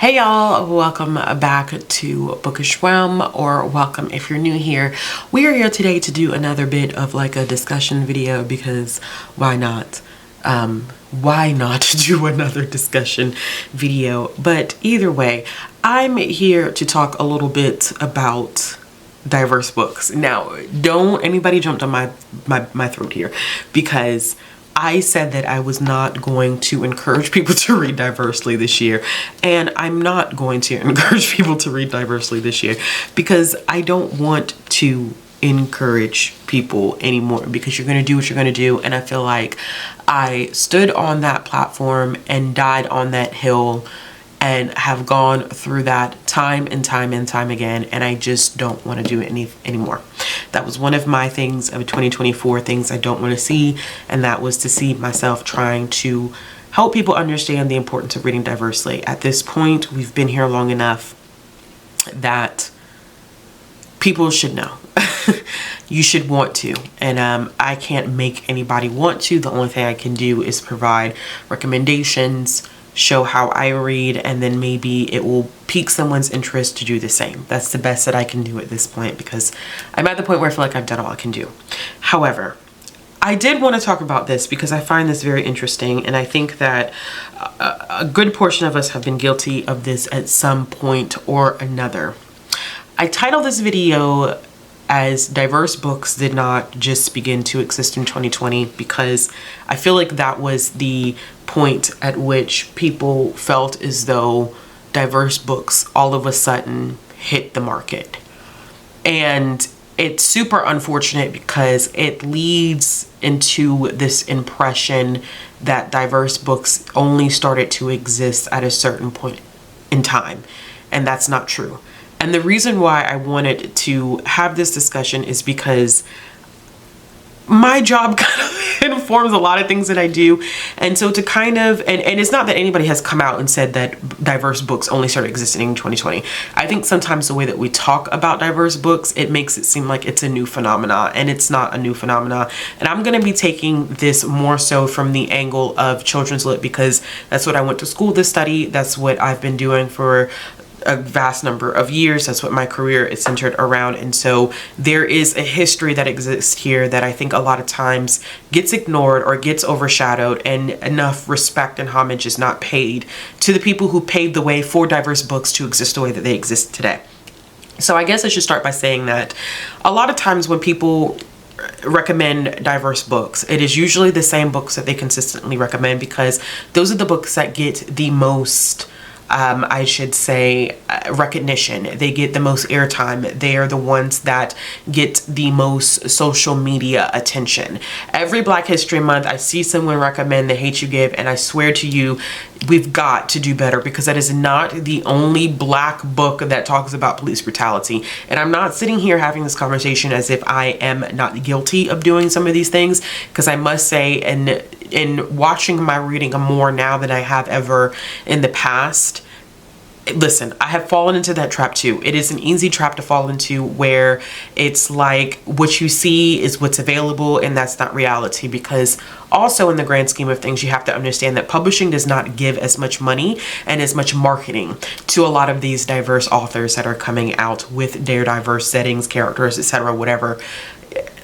Hey y'all, welcome back to Bookish Realm, or welcome if you're new here. We are here today to do another bit of like a discussion video because why not? Why not do another discussion video? But either way, I'm here to talk a little bit about diverse books. Now, don't anybody jump on my throat here, because I said that I was not going to encourage people to read diversely this year, and I'm not going to encourage people to read diversely this year because I don't want to encourage people anymore, because you're going to do what you're going to do, and I feel like I stood on that platform and died on that hill and have gone through that time and time and time again, and I just don't want to do it anymore. That was one of my things of 2024, things I don't want to see, and that was to see myself trying to help people understand the importance of reading diversely. At this point, we've been here long enough that people should know. You should want to, and I can't make anybody want to. The only thing I can do is provide recommendations, show how I read, and then maybe it will pique someone's interest to do the same. That's the best that I can do at this point, because I'm at the point where I feel like I've done all I can do. However, I did want to talk about this because I find this very interesting, and I think that a good portion of us have been guilty of this at some point or another. I titled this video as Diverse Books Did Not Just Begin to Exist in 2020 because I feel like that was the point at which people felt as though diverse books all of a sudden hit the market. And it's super unfortunate because it leads into this impression that diverse books only started to exist at a certain point in time, and that's not true. And the reason why I wanted to have this discussion is because my job kind of informs a lot of things that I do. And so to kind of, and it's not that anybody has come out and said that diverse books only started existing in 2020. I think sometimes the way that we talk about diverse books, it makes it seem like it's a new phenomena, and it's not a new phenomena. And I'm going to be taking this more so from the angle of children's lit, because that's what I went to school to study. That's what I've been doing for a vast number of years. That's what my career is centered around. And so there is a history that exists here that I think a lot of times gets ignored or gets overshadowed, and enough respect and homage is not paid to the people who paved the way for diverse books to exist the way that they exist today. So I guess I should start by saying that a lot of times when people recommend diverse books, it is usually the same books that they consistently recommend, because those are the books that get the most I should say recognition. They get the most airtime. They are the ones that get the most social media attention. Every Black History Month, I see someone recommend The Hate U Give, and I swear to you, we've got to do better, because that is not the only Black book that talks about police brutality. And I'm not sitting here having this conversation as if I am not guilty of doing some of these things, because I must say, in watching my reading more now than I have ever in the past, listen, I have fallen into that trap too. It is an easy trap to fall into, where it's like what you see is what's available, and that's not reality. Because also, in the grand scheme of things, you have to understand that publishing does not give as much money and as much marketing to a lot of these diverse authors that are coming out with their diverse settings, characters, etc., whatever.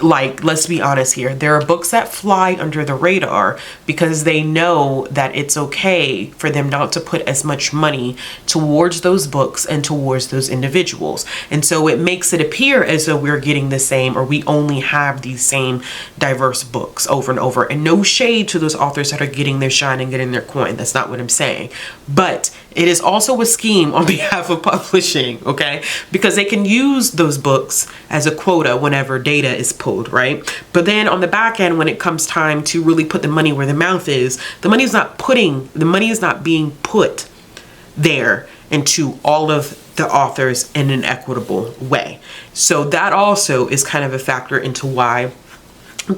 Like, let's be honest here. There are books that fly under the radar because they know that it's okay for them not to put as much money towards those books and towards those individuals. And so it makes it appear as though we're getting the same, or we only have these same diverse books over and over. And no shade to those authors that are getting their shine and getting their coin. That's not what I'm saying. But it is also a scheme on behalf of publishing, okay? Because they can use those books as a quota whenever data is pulled, right? But then on the back end, when it comes time to really put the money where the mouth is, the money is not being put there into all of the authors in an equitable way. So that also is kind of a factor into why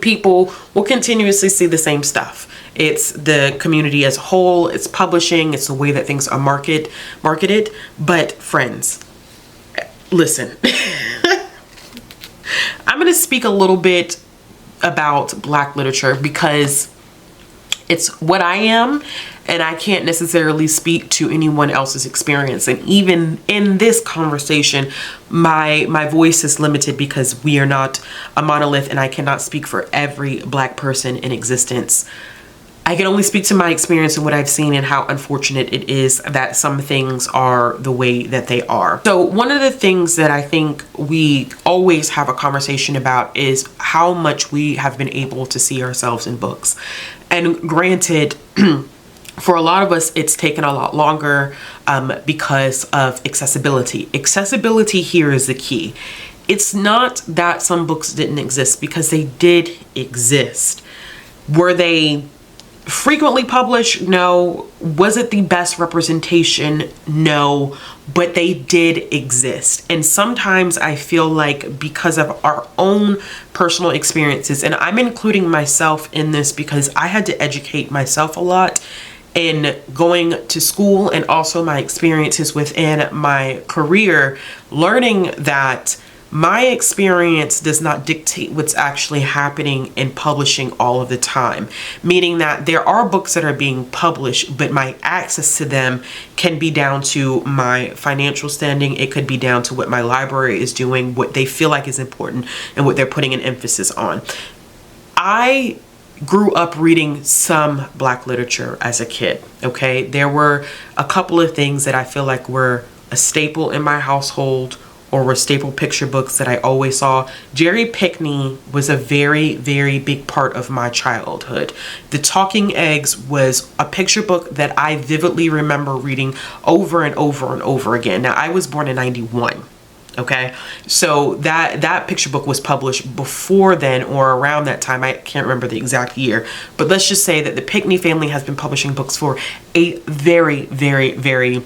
people will continuously see the same stuff. It's the community as a whole, it's publishing, it's the way that things are marketed. But friends, listen, I'm going to speak a little bit about Black literature, because It's what I am, and I can't necessarily speak to anyone else's experience. And even in this conversation, my voice is limited because we are not a monolith, and I cannot speak for every Black person in existence. I can only speak to my experience and what I've seen, and how unfortunate it is that some things are the way that they are. So one of the things that I think we always have a conversation about is how much we have been able to see ourselves in books. And granted, for a lot of us, it's taken a lot longer because of accessibility. Accessibility here is the key. It's not that some books didn't exist, because they did exist. Were they frequently published? No. Was it the best representation? No. But they did exist. And sometimes I feel like because of our own personal experiences, and I'm including myself in this because I had to educate myself a lot in going to school, and also my experiences within my career, learning that my experience does not dictate what's actually happening in publishing all of the time. Meaning that there are books that are being published, but my access to them can be down to my financial standing. It could be down to what my library is doing, what they feel like is important, and what they're putting an emphasis on. I grew up reading some Black literature as a kid, okay? There were a couple of things that I feel like were a staple in my household, or were staple picture books that I always saw. Jerry Pickney was a very, very big part of my childhood. The Talking Eggs was a picture book that I vividly remember reading over and over and over again. Now, I was born in 91. Okay, so that picture book was published before then, or around that time. I can't remember the exact year, but let's just say that the Pickney family has been publishing books for a very, very, very,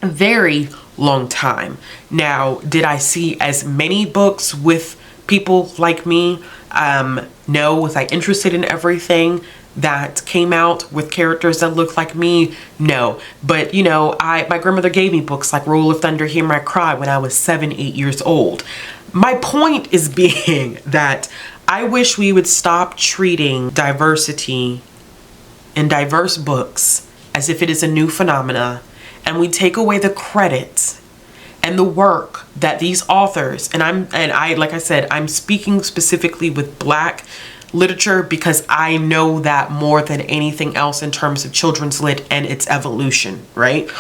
very long time. Now, did I see as many books with people like me? No. Was I interested in everything that came out with characters that looked like me? No. But you know, my grandmother gave me books like Roll of Thunder, Hear My Cry when I was 7, 8 years old. My point is being that I wish we would stop treating diversity in diverse books as if it is a new phenomena, and we take away the credit and the work that these authors, and I like I said, I'm speaking specifically with Black literature because I know that more than anything else in terms of children's lit and its evolution, right?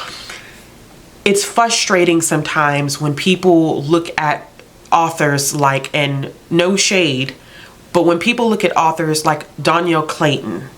It's frustrating sometimes when people look at authors like, and no shade, but when people look at authors like Danielle Clayton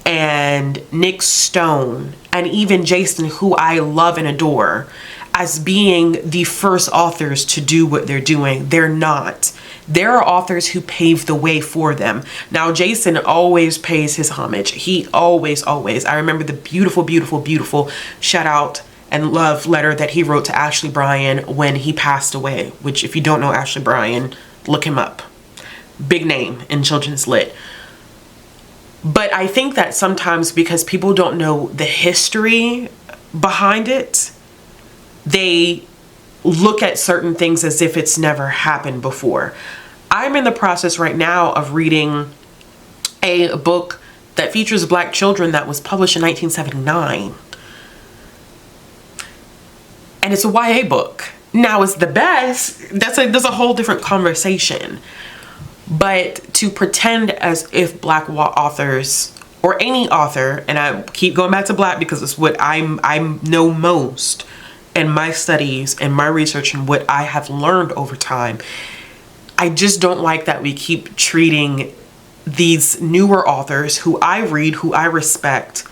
and Nick Stone and even Jason, who I love and adore, as being the first authors to do what they're doing. They're not. There are authors who paved the way for them. Now, Jason always pays his homage. He always. I remember the beautiful, beautiful, beautiful shout out and love letter that he wrote to Ashley Bryan when he passed away, which if you don't know Ashley Bryan, look him up. Big name in children's lit. But I think that sometimes because people don't know the history behind it, they look at certain things as if it's never happened before. I'm in the process right now of reading a book that features Black children that was published in 1979. And it's a YA book. Now, it's the best. That's a whole different conversation. But to pretend as if Black authors, or any author, and I keep going back to Black because it's what I know most in my studies and my research and what I have learned over time, I just don't like that we keep treating these newer authors who I read, who I respect,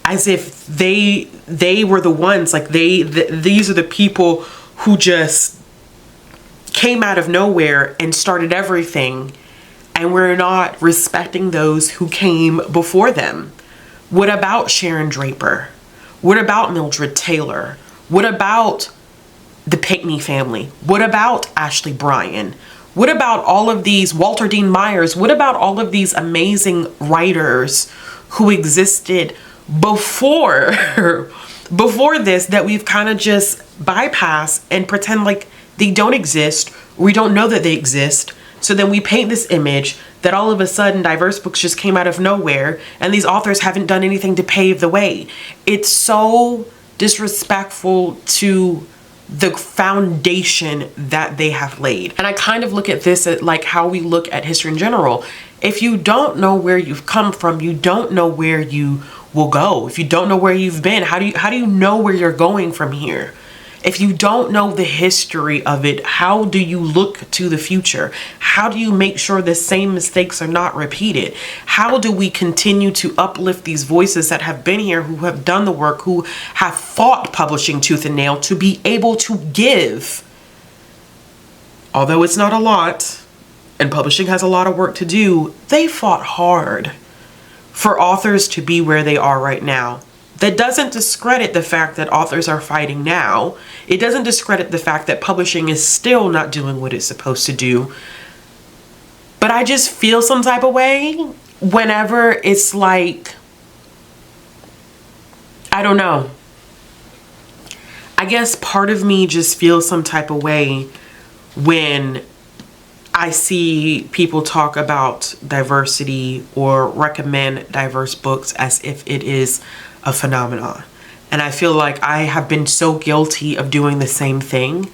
as if they were the ones, like these are the people who just came out of nowhere and started everything, and we're not respecting those who came before them. What about Sharon Draper? What about Mildred Taylor? What about the Pickney family? What about Ashley Bryan? What about all of these, Walter Dean Myers? What about all of these amazing writers who existed before this, that we've kind of just bypassed and pretend like they don't exist? We don't know that they exist. So then we paint this image that all of a sudden diverse books just came out of nowhere and these authors haven't done anything to pave the way. It's so disrespectful to the foundation that they have laid. And I kind of look at this at like how we look at history in general. If you don't know where you've come from, you don't know where you will go. If you don't know where you've been, how do you know where you're going from here? If you don't know the history of it, how do you look to the future? How do you make sure the same mistakes are not repeated? How do we continue to uplift these voices that have been here, who have done the work, who have fought publishing tooth and nail to be able to give, although it's not a lot, and publishing has a lot of work to do, they fought hard for authors to be where they are right now. That doesn't discredit the fact that authors are fighting now. It doesn't discredit the fact that publishing is still not doing what it's supposed to do. But I just feel some type of way whenever it's like, I don't know. I guess part of me just feels some type of way when I see people talk about diversity or recommend diverse books as if it is a phenomenon. And I feel like I have been so guilty of doing the same thing.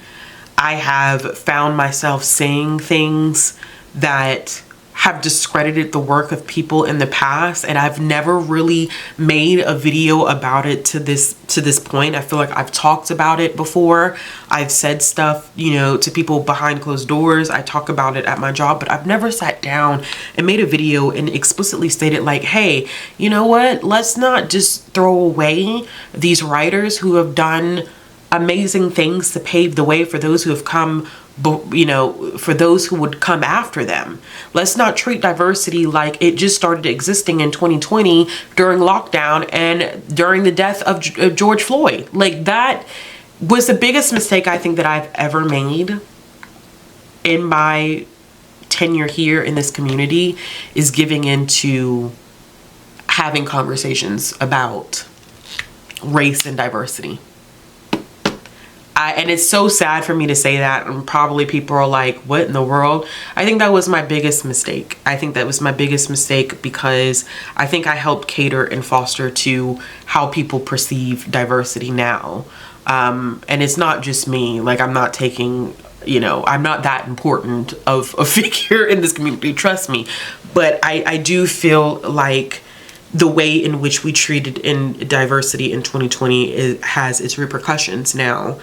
I have found myself saying things that have discredited the work of people in the past, and I've never really made a video about it to this point. I feel like I've talked about it before. I've said stuff, you know, to people behind closed doors. I talk about it at my job, but I've never sat down and made a video and explicitly stated like, hey, you know what? Let's not just throw away these writers who have done amazing things to pave the way for those who have come, you know, for those who would come after them. Let's not treat diversity like it just started existing in 2020 during lockdown and during the death of George Floyd. Like, that was the biggest mistake I think that I've ever made in my tenure here in this community, is giving into having conversations about race and diversity. And it's so sad for me to say that, and probably people are like, what in the world? I think that was my biggest mistake. I think that was my biggest mistake because I think I helped cater and foster to how people perceive diversity now. And it's not just me. Like, I'm not taking, you know, I'm not that important of a figure in this community, trust me. But I do feel like the way in which we treated in diversity in 2020 has its repercussions now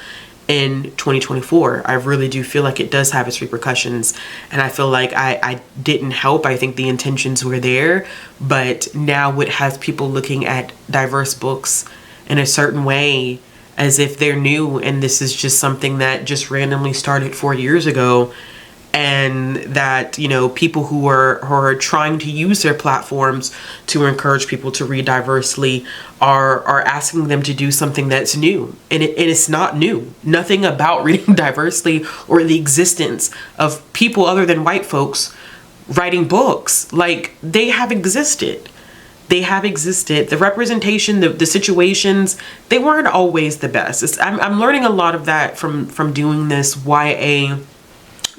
in 2024. I really do feel like it does have its repercussions, and I feel like I didn't help. I think the intentions were there, but now it has people looking at diverse books in a certain way as if they're new, and this is just something that just randomly started 4 years ago. And that, you know, people who are trying to use their platforms to encourage people to read diversely are asking them to do something that's new. And it's not new. Nothing about reading diversely or the existence of people other than white folks writing books. Like, they have existed. They have existed. The representation, the situations, they weren't always the best. I'm learning a lot of that from doing this YA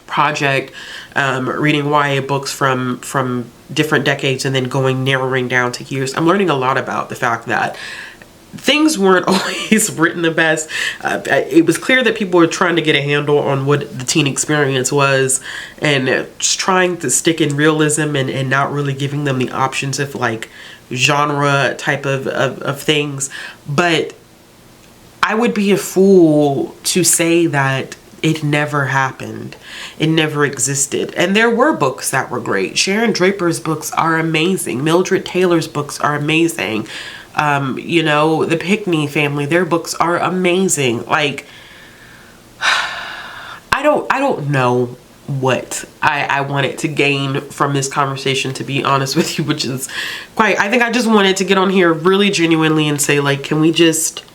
project, reading YA books from different decades and then narrowing down to years. I'm learning a lot about the fact that things weren't always written the best. It was clear that people were trying to get a handle on what the teen experience was, and just trying to stick in realism and not really giving them the options of like genre type of things. But I would be a fool to say that it never happened. It never existed. And there were books that were great. Sharon Draper's books are amazing. Mildred Taylor's books are amazing. You know, the Pickney family, their books are amazing. Like, I don't know what I wanted to gain from this conversation, to be honest with you, which is I think I just wanted to get on here really genuinely and say, like, can we just,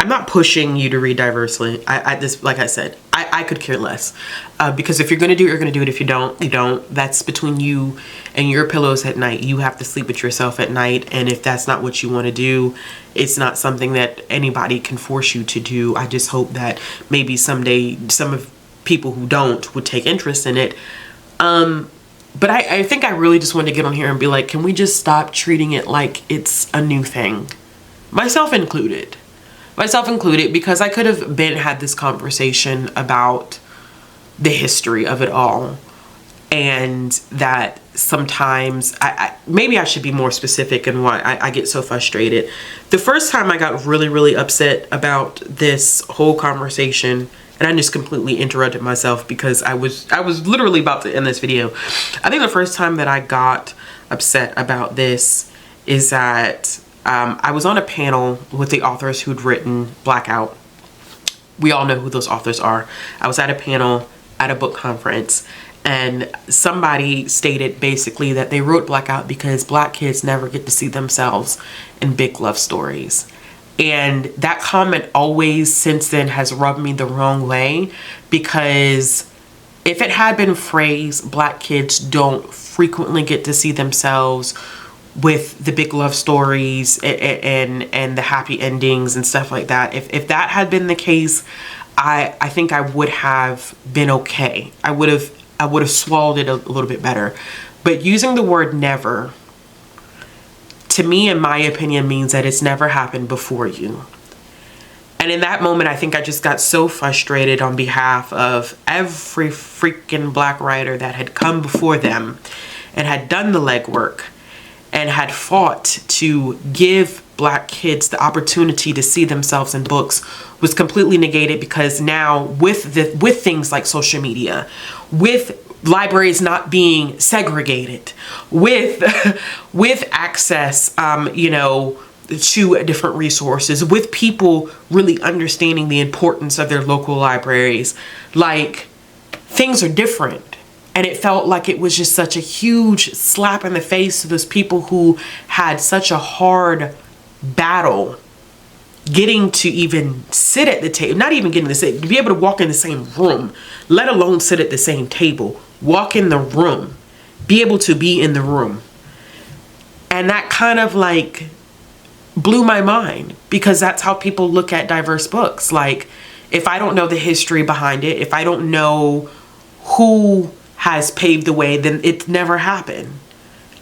I'm not pushing you to read diversely. Like I said, I could care less. Because if you're going to do it, you're going to do it. If you don't, you don't. That's between you and your pillows at night. You have to sleep with yourself at night. And if that's not what you want to do, it's not something that anybody can force you to do. I just hope that maybe someday some of people who don't would take interest in it. But I think I really just wanted to get on here and be like, can we just stop treating it like it's a new thing? Myself included. Myself included, because I could have had this conversation about the history of it all. And that sometimes, maybe I should be more specific in why I get so frustrated. The first time I got really, really upset about this whole conversation, and I just completely interrupted myself because I was literally about to end this video. I think the first time that I got upset about this is that I was on a panel with the authors who'd written Blackout. We all know who those authors are. I was at a panel at a book conference, and somebody stated basically that they wrote Blackout because Black kids never get to see themselves in big love stories. And that comment always since then has rubbed me the wrong way, because if it had been phrased, Black kids don't frequently get to see themselves with the big love stories and the happy endings and stuff like that. If that had been the case, I think I would have been okay. I would have swallowed it a little bit better. But using the word never, to me, in my opinion, means that it's never happened before you. And in that moment, I think I just got so frustrated on behalf of every freaking Black writer that had come before them and had done the legwork and had fought to give Black kids the opportunity to see themselves in books, was completely negated, because now with things like social media, with libraries not being segregated, with access, you know, to different resources, with people really understanding the importance of their local libraries, like, things are different. And it felt like it was just such a huge slap in the face to those people who had such a hard battle getting to even sit at the table, not even getting to sit, to be able to walk in the same room, let alone sit at the same table, walk in the room, be able to be in the room. And that kind of like blew my mind, because that's how people look at diverse books. Like, if I don't know the history behind it, if I don't know who has paved the way, then it's never happened.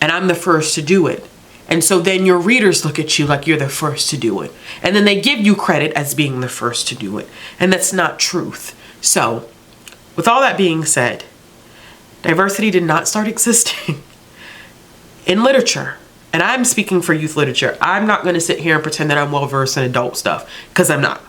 And I'm the first to do it. And so then your readers look at you like you're the first to do it. And then they give you credit as being the first to do it. And that's not truth. So, with all that being said, diversity did not start existing in literature. And I'm speaking for youth literature. I'm not going to sit here and pretend that I'm well versed in adult stuff, because I'm not.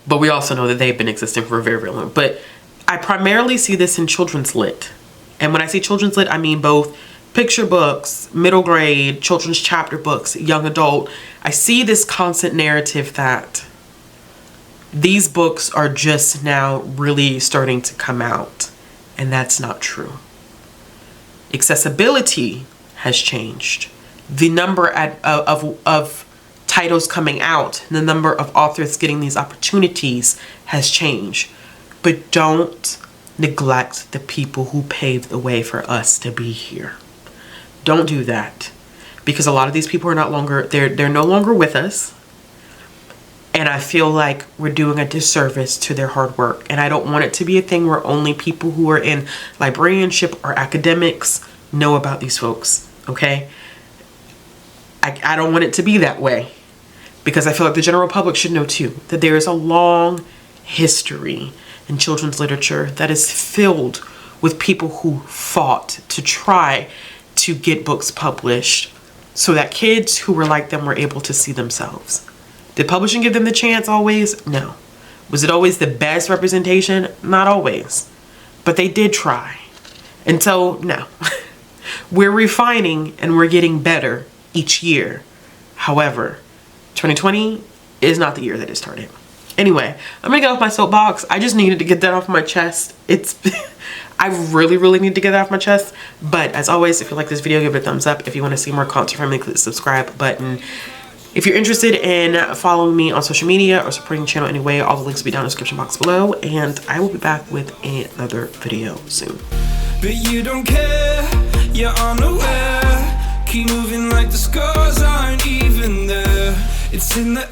But we also know that they've been existing for a very, very long. But I primarily see this in children's lit. And when I say children's lit, I mean both picture books, middle grade, children's chapter books, young adult. I see this constant narrative that these books are just now really starting to come out. And that's not true. Accessibility has changed. The number of titles coming out, the number of authors getting these opportunities has changed. But don't neglect the people who paved the way for us to be here. Don't do that, because a lot of these people are they're no longer with us. And I feel like we're doing a disservice to their hard work. And I don't want it to be a thing where only people who are in librarianship or academics know about these folks, okay? I don't want it to be that way, because I feel like the general public should know too, that there is a long history in children's literature that is filled with people who fought to try to get books published so that kids who were like them were able to see themselves. Did publishing give them the chance always? No. Was it always the best representation? Not always. But they did try. And so, no. We're refining and we're getting better each year. However, 2020 is not the year that it started. Anyway, I'm gonna get off my soapbox. I just needed to get that off my chest. I really, really need to get that off my chest. But as always, if you like this video, give it a thumbs up. If you want to see more content from me, click the subscribe button. If you're interested in following me on social media or supporting the channel anyway, all the links will be down in the description box below. And I will be back with another video soon. But you don't care, you're unaware. Keep moving like the scars aren't even there. It's in the